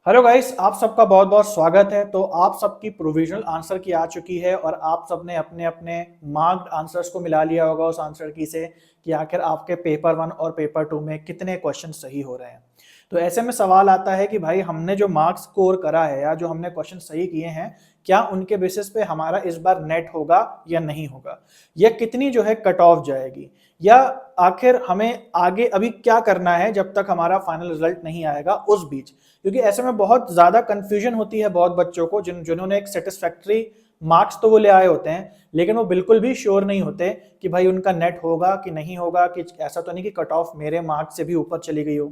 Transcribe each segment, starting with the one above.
Hello guys, आप सबका बहुत बहुत स्वागत है। तो आप सबकी प्रोविजनल आंसर की आ चुकी है और आप सबने अपने अपने मार्क्ड आंसर्स को मिला लिया होगा उस आंसर की से कि आखिर आपके पेपर 1 और पेपर 2 में कितने क्वेश्चन सही हो रहे हैं। तो ऐसे में सवाल आता है कि भाई हमने जो मार्क्स स्कोर करा है या जो हमने क्वेश्चन सही किए हैं, क्या उनके बेसिस पे हमारा इस बार नेट होगा या नहीं होगा, या कितनी जो है कट ऑफ जाएगी, या आखिर हमें आगे अभी क्या करना है जब तक हमारा फाइनल रिजल्ट नहीं आएगा उस बीच। क्योंकि ऐसे में बहुत ज्यादा कंफ्यूजन होती है बहुत बच्चों को जिन्होंने एक सेटिस्फैक्ट्री मार्क्स तो वो ले आए होते हैं, लेकिन वो बिल्कुल भी श्योर नहीं होते कि भाई उनका नेट होगा कि नहीं होगा, कि ऐसा तो नहीं कि कट ऑफ मेरे मार्क्स से भी ऊपर चली गई हो।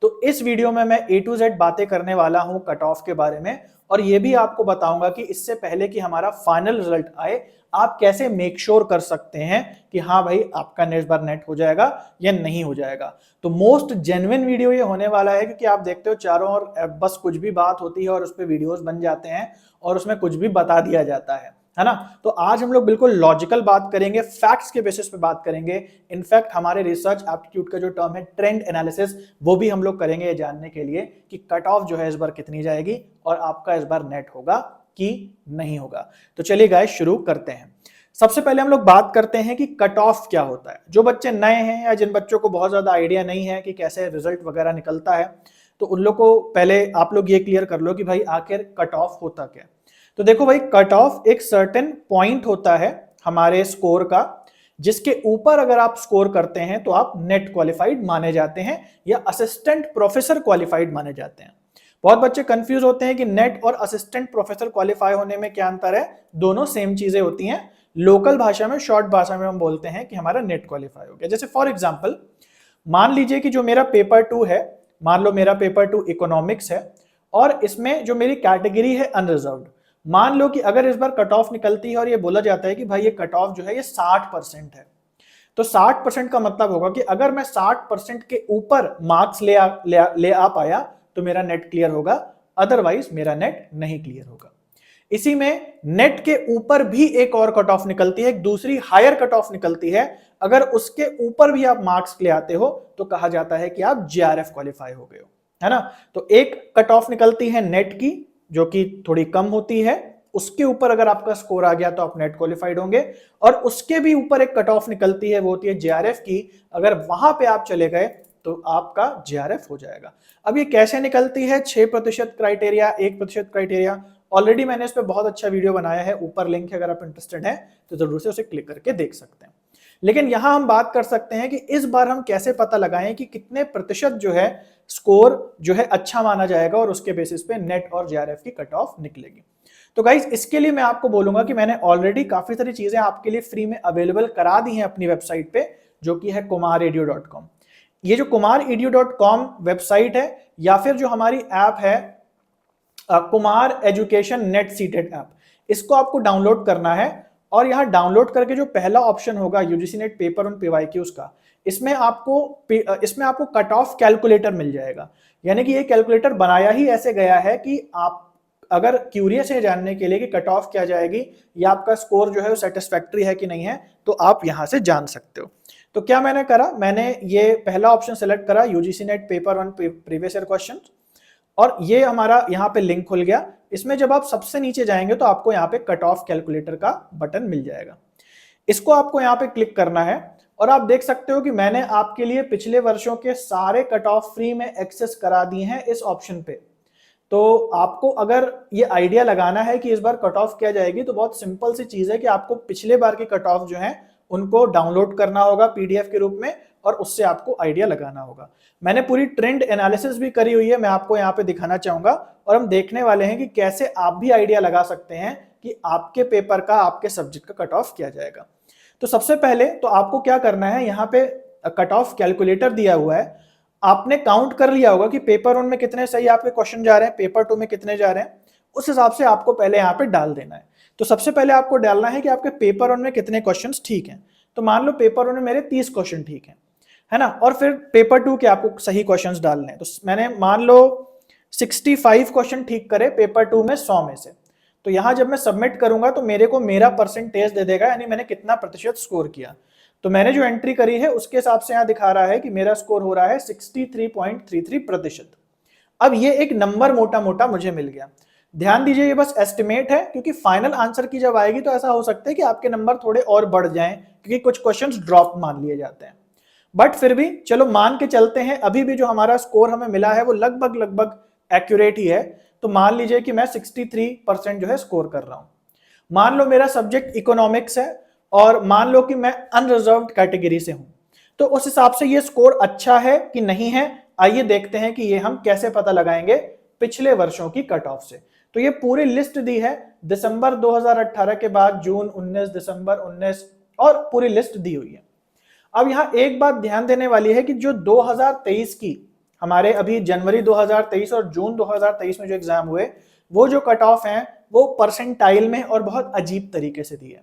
तो इस वीडियो में मैं A to Z बातें करने वाला हूं कट ऑफ के बारे में, और ये भी आपको बताऊंगा कि इससे पहले कि हमारा फाइनल रिजल्ट आए आप कैसे मेक श्योर कर सकते हैं कि हाँ भाई आपका इस बार नेट हो जाएगा या नहीं हो जाएगा। तो मोस्ट जेन्युइन वीडियो ये होने वाला है, क्योंकि आप देखते हो चारों ओर बस कुछ भी बात होती है और उस पर वीडियोस बन जाते हैं और उसमें कुछ भी बता दिया जाता है ना। तो आज हम लोग बिल्कुल लॉजिकल बात करेंगे, फैक्ट्स के बेसिस पे बात करेंगे। इनफैक्ट हमारे रिसर्च एप्टीट्यूड का जो टर्म है ट्रेंड एनालिसिस, वो भी हम लोग करेंगे ये जानने के लिए कि कट ऑफ जो है इस बार कितनी जाएगी और आपका इस बार नेट होगा कि नहीं होगा। तो चलिए गाइस शुरू करते हैं। सबसे पहले हम लोग बात करते हैं कि कट ऑफ क्या होता है। जो बच्चे नए हैं या जिन बच्चों को बहुत ज्यादा आइडिया नहीं है कि कैसे रिजल्ट वगैरह निकलता है, तो उन लोग को पहले आप लोग ये क्लियर कर लो कि भाई आखिर कट ऑफ होता क्या है। तो देखो भाई, कट ऑफ एक सर्टेन पॉइंट होता है हमारे स्कोर का, जिसके ऊपर अगर आप स्कोर करते हैं तो आप नेट क्वालिफाइड माने जाते हैं या असिस्टेंट प्रोफेसर क्वालिफाइड माने जाते हैं। बहुत बच्चे कंफ्यूज होते हैं कि नेट और असिस्टेंट प्रोफेसर क्वालिफाई होने में क्या अंतर है। दोनों सेम चीजें होती हैं। लोकल भाषा में, शॉर्ट भाषा में हम बोलते हैं कि हमारा नेट क्वालिफाई हो गया। जैसे फॉर एग्जांपल मान लीजिए कि जो मेरा पेपर 2 है, मान लो मेरा पेपर 2 इकोनॉमिक्स है और इसमें जो मेरी कैटेगरी है अनरिजर्व्ड। मान लो कि अगर इस बार कट ऑफ निकलती है और ये बोला जाता है कि भाई ये कट ऑफ जो है ये 60% है, तो 60% का मतलब होगा कि अगर मैं 60% के ऊपर मार्क्स ले आ पाया तो मेरा नेट क्लियर होगा, अदरवाइज मेरा नेट नहीं क्लियर होगा। इसी में नेट के ऊपर भी एक और कट ऑफ निकलती है, एक दूसरी हायर कट ऑफ निकलती है। अगर उसके ऊपर भी आप मार्क्स ले आते हो तो कहा जाता है कि आप JRF क्वालिफाई हो गए हो, है ना। तो एक कट ऑफ निकलती है नेट की जो कि थोड़ी कम होती है, उसके ऊपर अगर आपका स्कोर आ गया तो आप नेट क्वालिफाइड होंगे। और उसके भी ऊपर एक कट ऑफ निकलती है, वो होती है JRF की। अगर वहां पे आप चले गए तो आपका JRF हो जाएगा। अब ये कैसे निकलती है, 6% क्राइटेरिया, 1% क्राइटेरिया, ऑलरेडी मैंने इस पर बहुत अच्छा वीडियो बनाया है, ऊपर लिंक है, अगर आप इंटरेस्टेड हैं तो जरूर से उसे क्लिक करके देख सकते हैं। लेकिन यहां हम बात कर सकते हैं कि इस बार हम कैसे पता लगाएं कि कितने प्रतिशत जो है स्कोर जो है अच्छा माना जाएगा और उसके बेसिस पे नेट और JRF की कट ऑफ निकलेगी। तो गाइज इसके लिए मैं आपको बोलूंगा कि मैंने ऑलरेडी काफी सारी चीजें आपके लिए फ्री में अवेलेबल करा दी हैं अपनी वेबसाइट पे, जो कि है kumaredu.com। ये जो kumaredu.com वेबसाइट है या फिर जो हमारी ऐप है Kumar education net seated app, इसको आपको डाउनलोड करना है। और यहां डाउनलोड करके जो पहला ऑप्शन होगा UGC net paper on PYQs का, इसमें आपको कट ऑफ कैलकुलेटर मिल जाएगा। यानी कि ये कैलकुलेटर बनाया ही ऐसे गया है कि आप अगर क्यूरियस है जानने के लिए कि कट ऑफ क्या जाएगी या आपका स्कोर जो है वो सेटिस्फैक्ट्री है कि नहीं है, तो आप यहां से जान सकते हो। तो क्या मैंने करा, मैंने ये पहला ऑप्शन सेलेक्ट करा, UGC net paper on previous year question, और ये हमारा यहाँ पे लिंक खुल गया। इसमें जब आप सबसे नीचे जाएंगे तो आपको यहाँ पे कट ऑफ कैलकुलेटर का बटन मिल जाएगा। इसको आपको यहाँ पे क्लिक करना है और आप देख सकते हो कि मैंने आपके लिए पिछले वर्षों के सारे कट ऑफ फ्री में एक्सेस करा दिए हैं इस ऑप्शन पे। तो आपको अगर ये आइडिया लगाना है कि इस बार कट ऑफ क्या जाएगी, तो बहुत सिंपल सी चीज है कि आपको पिछले बार के कट ऑफ जो है उनको डाउनलोड करना होगा PDF के रूप में और उससे आपको आइडिया लगाना होगा। मैंने पूरी ट्रेंड एनालिसिस भी करी हुई है, मैं आपको यहाँ पे दिखाना चाहूंगा, और हम देखने वाले हैं कि कैसे आप भी आइडिया लगा सकते हैं कि आपके पेपर का, आपके सब्जेक्ट का कट ऑफ किया जाएगा। तो सबसे पहले तो आपको क्या करना है, यहाँ पे कट ऑफ कैलकुलेटर दिया हुआ है, आपने काउंट कर लिया होगा कि पेपर 1 में कितने सही आपके क्वेश्चन जा रहे हैं, पेपर 2 में कितने जा रहे हैं, उस हिसाब से आपको पहले यहाँ पे डाल देना है। तो सबसे पहले आपको डालना है कि आपके पेपर 1 में कितने क्वेश्चंस ठीक हैं। तो मान लो पेपर 1 में मेरे 30 क्वेश्चन ठीक हैं, है ना। और फिर पेपर 2 के आपको सही क्वेश्चंस डालने हैं। तो मैंने मान लो 65 क्वेश्चन ठीक करे पेपर 2 में 100 में से। तो यहां जब मैं सबमिट करूंगा तो मेरे को मेरा परसेंटेज दे देगा, यानी मैंने कितना प्रतिशत स्कोर किया। तो मैंने जो एंट्री करी है उसके हिसाब से यहां दिखा रहा है कि मेरा स्कोर हो रहा है 63.33%। अब ये एक नंबर मोटा मोटा मुझे मिल गया। ध्यान दीजिए ये बस एस्टिमेट है, क्योंकि फाइनल आंसर की जब आएगी तो ऐसा हो सकता है कि आपके नंबर थोड़े और बढ़ जाएं, क्योंकि कुछ क्वेश्चंस ड्रॉप मान लिए जाते हैं। बट फिर भी चलो मान के चलते हैं, अभी भी जो हमारा स्कोर हमें मिला है वो लगभग लगभग एक्यूरेट ही है। तो मान लीजिए कि मैं 63% जो है स्कोर कर रहा हूं। मान लो मेरा सब्जेक्ट इकोनॉमिक्स है और मान लो कि मैं अनरिजर्व्ड कैटेगरी से हूं, तो उस हिसाब से ये स्कोर अच्छा है कि नहीं है, आइए देखते हैं कि ये हम कैसे पता लगाएंगे पिछले वर्षों की कट ऑफ से। तो ये पूरी लिस्ट दी है दिसंबर 2018 के बाद, जून 19, दिसंबर 19 और पूरी लिस्ट दी हुई है। अब यहां एक बात ध्यान देने वाली है कि जो 2023 की हमारे अभी जनवरी 2023 और जून 2023 में जो एग्जाम हुए, वो जो कट ऑफ हैं वो परसेंटाइल में और बहुत अजीब तरीके से दी है।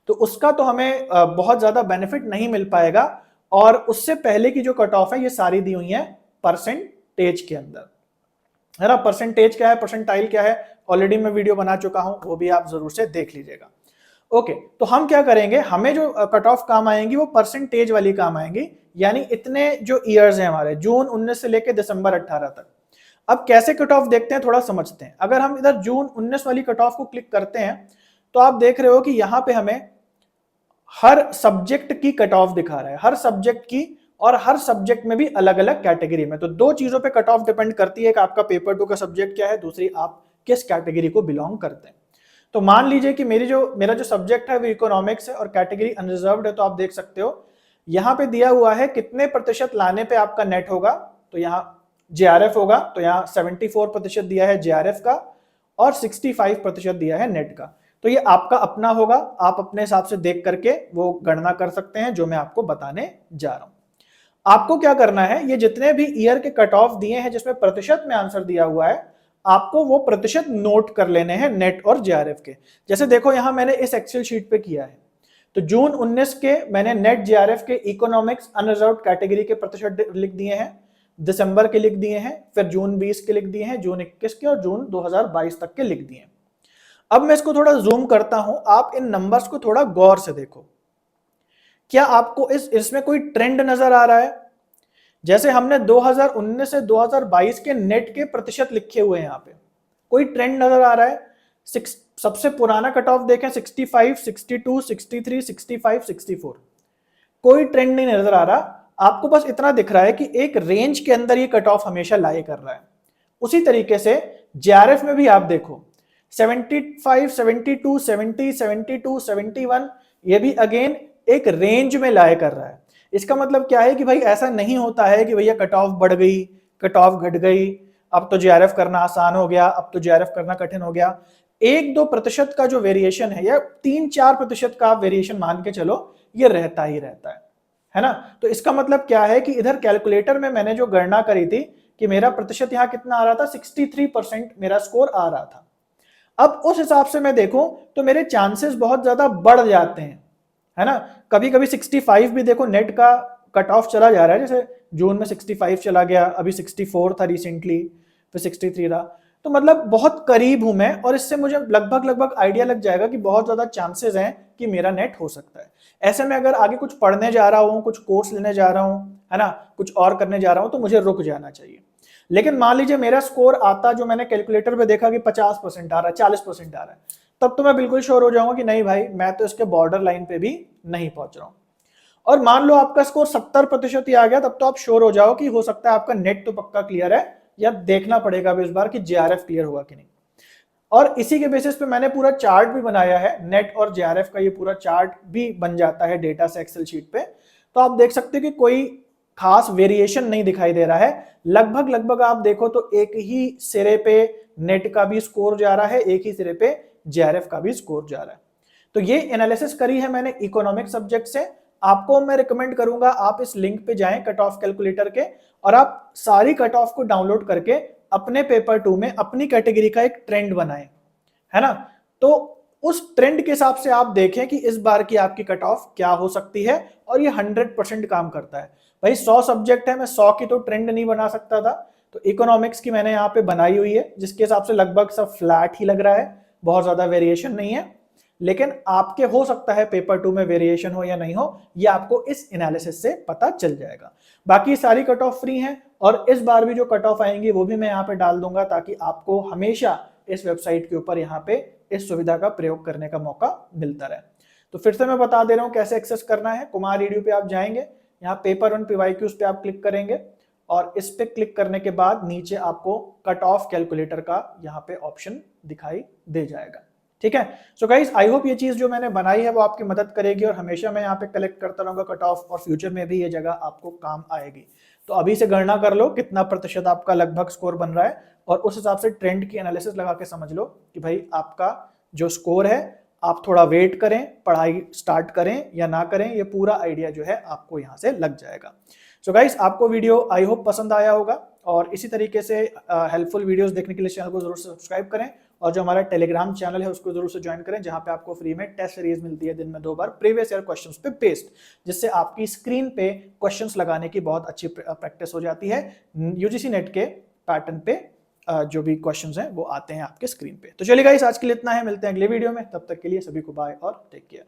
तो उसका तो हमें बहुत ज्यादा बेनिफिट नहीं मिल पाएगा। और उससे पहले की जो कट ऑफ है ये सारी दी हुई है परसेंटेज के अंदर, है ना। परसेंटेज क्या है, परसेंटाइल क्या है, ऑलरेडी मैं वीडियो बना चुका हूं, वो भी आप जरूर से देख लीजिएगा। ओके, तो हम क्या करेंगे, हमें जो कट ऑफ काम आएंगी वो परसेंटेज वाली काम आएंगी, यानी इतने जो ईयर्स हैं हमारे, जून 19 से लेकर दिसंबर 18 तक। अब कैसे कट ऑफ देखते हैं, थोड़ा समझते हैं। अगर हम इधर जून 19 वाली कट ऑफ को क्लिक करते हैं तो आप देख रहे हो कि यहां पे हमें हर सब्जेक्ट की कट ऑफ दिखा रहा है, हर सब्जेक्ट की, और हर सब्जेक्ट में भी अलग अलग कैटेगरी में। तो दो चीजों पे कट ऑफ डिपेंड करती है कि आपका पेपर 2 का सब्जेक्ट क्या है, दूसरी आप किस कैटेगरी को बिलोंग करते हैं। तो मान लीजिए कि मेरा जो सब्जेक्ट है वो इकोनॉमिक्स है और कैटेगरी अनरिजर्व्ड है। तो आप देख सकते हो यहां पे दिया हुआ है कितने प्रतिशत लाने पे आपका नेट होगा। तो यहाँ जेआरएफ होगा, तो यहाँ 74% दिया है जेआरएफ का और 65% दिया है नेट का। तो ये आपका अपना होगा, आप अपने हिसाब से देख करके वो गणना कर सकते हैं जो मैं आपको बताने जा रहा हूं। आपको क्या करना है, ये जितने भी ईयर के कट ऑफ दिए हैं जिसमें प्रतिशत में आंसर दिया हुआ है, आपको वो प्रतिशत नोट कर लेने हैं नेट और जेआरएफ के। जैसे देखो यहां मैंने इस एक्सेल शीट पे किया है, तो जून 19 के मैंने नेट जेआरएफ के इकोनॉमिक्स अनरिजर्व्ड कैटेगरी के प्रतिशत लिख दिए हैं, दिसंबर के लिख दिए हैं, फिर जून 20 के लिख दिए हैं, जून 21 के और जून 2022 तक के लिख दिए हैं। अब मैं इसको थोड़ा जूम करता हूं, आप इन नंबर्स को थोड़ा गौर से देखो। क्या आपको इसमें कोई ट्रेंड नजर आ रहा है? जैसे हमने 2019 से 2022 के नेट के प्रतिशत लिखे हुए हैं, यहां पे कोई ट्रेंड नजर आ रहा है? सबसे पुराना कट ऑफ देखें 65, 62, 63, 65, 64, कोई ट्रेंड नहीं नजर आ रहा। आपको बस इतना दिख रहा है कि एक रेंज के अंदर ये कट ऑफ हमेशा लाई कर रहा है। उसी तरीके से जेआरएफ में भी आप देखो 75, 72, 70, 72, 71, ये भी अगेन एक रेंज में लाया कर रहा है। इसका मतलब क्या है कि भाई ऐसा नहीं होता है कि भैया कट ऑफ बढ़ गई, कट ऑफ घट गई, अब तो जेआरएफ करना आसान हो गया, अब तो जेआरएफ करना कठिन हो गया। 1-2% का जो वेरिएशन है या 3-4% का वेरिएशन मान के चलो, ये रहता ही रहता है ना। तो इसका मतलब क्या है कि इधर कैलकुलेटर में मैंने जो गणना करी थी कि मेरा प्रतिशत यहां कितना आ रहा था, 63% मेरा स्कोर आ रहा था। अब उस हिसाब से मैं देखूं तो मेरे चांसेस बहुत ज्यादा बढ़ जाते हैं, है ना। कभी कभी 65 भी देखो नेट का कट ऑफ चला जा रहा है, जैसे जून में 65 चला गया, अभी 64 था रिसेंटली, फिर 63 रहा। तो मतलब बहुत करीब हूं मैं, और इससे मुझे लगभग आइडिया लग जाएगा कि बहुत ज्यादा चांसेस हैं कि मेरा नेट हो सकता है। ऐसे में अगर आगे कुछ पढ़ने जा रहा हूं, कुछ कोर्स लेने जा रहा हूं, है ना, कुछ और करने जा रहा हूं, तो मुझे रुक जाना चाहिए। लेकिन मान लीजिए मेरा स्कोर आता, जो मैंने कैलकुलेटर पे देखा कि 50% आ रहा है, 40% आ रहा है, तब तो मैं बिल्कुल श्योर हो जाऊंगा कि नहीं भाई, मैं तो इसके बॉर्डर लाइन पे भी नहीं पहुंच रहा हूं। और मान लो आपका स्कोर 70% ही आ गया, तब तो आप श्योर हो जाओ कि हो सकता है आपका नेट तो पक्का क्लियर है, या देखना पड़ेगा अब इस बार कि जेआरएफ क्लियर हुआ कि नहीं। और इसी के बेसिस पे मैंने पूरा चार्ट भी बनाया है, नेट और जेआरएफ का ये पूरा चार्ट भी बन जाता है डेटा से एक्सेल शीट पे। तो आप देख सकते हो कि कोई खास वेरिएशन नहीं दिखाई दे रहा है। लगभग आप देखो तो एक ही सिरे पे नेट का भी स्कोर जा रहा है, एक ही सिरे पे जेआरएफ का भी स्कोर जा रहा है। तो ये एनालिसिस करी है मैंने इकोनॉमिक सब्जेक्ट से। आपको मैं रिकमेंड करूंगा आप इस लिंक पे जाएं कट ऑफ कैलकुलेटर के, और आप सारी कट ऑफ को डाउनलोड करके अपने पेपर 2 में अपनी कैटेगरी का एक ट्रेंड बनाएं, है ना। तो उस ट्रेंड के हिसाब से आप देखें कि इस बार की आपकी कट ऑफ क्या हो सकती है, और ये 100% काम करता है। भाई 100 सब्जेक्ट है, मैं 100 की तो ट्रेंड नहीं बना सकता था, तो इकोनॉमिक्स की मैंने यहाँ पे बनाई हुई है, जिसके हिसाब से लगभग सब फ्लैट ही लग रहा है, बहुत ज्यादा वेरिएशन नहीं है। लेकिन आपके हो सकता है पेपर 2 में वेरिएशन हो या नहीं हो, ये आपको इस एनालिसिस से पता चल जाएगा। बाकी सारी कट ऑफ फ्री हैं, और इस बार भी जो कट ऑफ आएंगी वो भी मैं यहाँ पे डाल दूंगा, ताकि आपको हमेशा इस वेबसाइट के ऊपर यहाँ पे इस सुविधा का प्रयोग करने का मौका मिलता रहे। तो फिर से मैं बता दे रहा हूँ कैसे एक्सेस करना है। कुमार ईडीयू पे आप जाएंगे, यहाँ पेपर वन PYQs पे आप क्लिक करेंगे और इस पे क्लिक करने के बाद नीचे आपको कट ऑफ कैलकुलेटर का यहाँ पे ऑप्शन दिखाई दे जाएगा। ठीक है, सो गाइस आई होप ये चीज जो मैंने बनाई है वो आपकी मदद करेगी और हमेशा मैं यहाँ पे कलेक्ट करता रहूंगा कट ऑफ, और फ्यूचर में भी ये जगह आपको काम आएगी। तो अभी से गणना कर लो कितना प्रतिशत आपका लगभग स्कोर बन रहा है, और उस हिसाब से ट्रेंड की एनालिसिस लगा के समझ लो कि भाई आपका जो स्कोर है, आप थोड़ा वेट करें, पढ़ाई स्टार्ट करें या ना करें, ये पूरा आइडिया जो है आपको यहाँ से लग जाएगा। सो गाइस आपको वीडियो आई होप पसंद आया होगा, और इसी तरीके से हेल्पफुल वीडियोस देखने के लिए चैनल को जरूर सब्सक्राइब करें, और जो हमारा टेलीग्राम चैनल है उसको जरूर से ज्वाइन करें, जहां पे आपको फ्री में टेस्ट सीरीज मिलती है दिन में 2 बार प्रीवियस ईयर क्वेश्चंस पे बेस्ड, जिससे आपकी स्क्रीन पे क्वेश्चंस लगाने की बहुत अच्छी प्रैक्टिस हो जाती है। यूजीसी नेट के पैटर्न पे जो भी क्वेश्चंस हैं वो आते हैं आपके स्क्रीन पे। तो चलिए गाइस आज के लिए इतना है, मिलते हैं अगले वीडियो में, तब तक के लिए सभी को बाय और टेक केयर।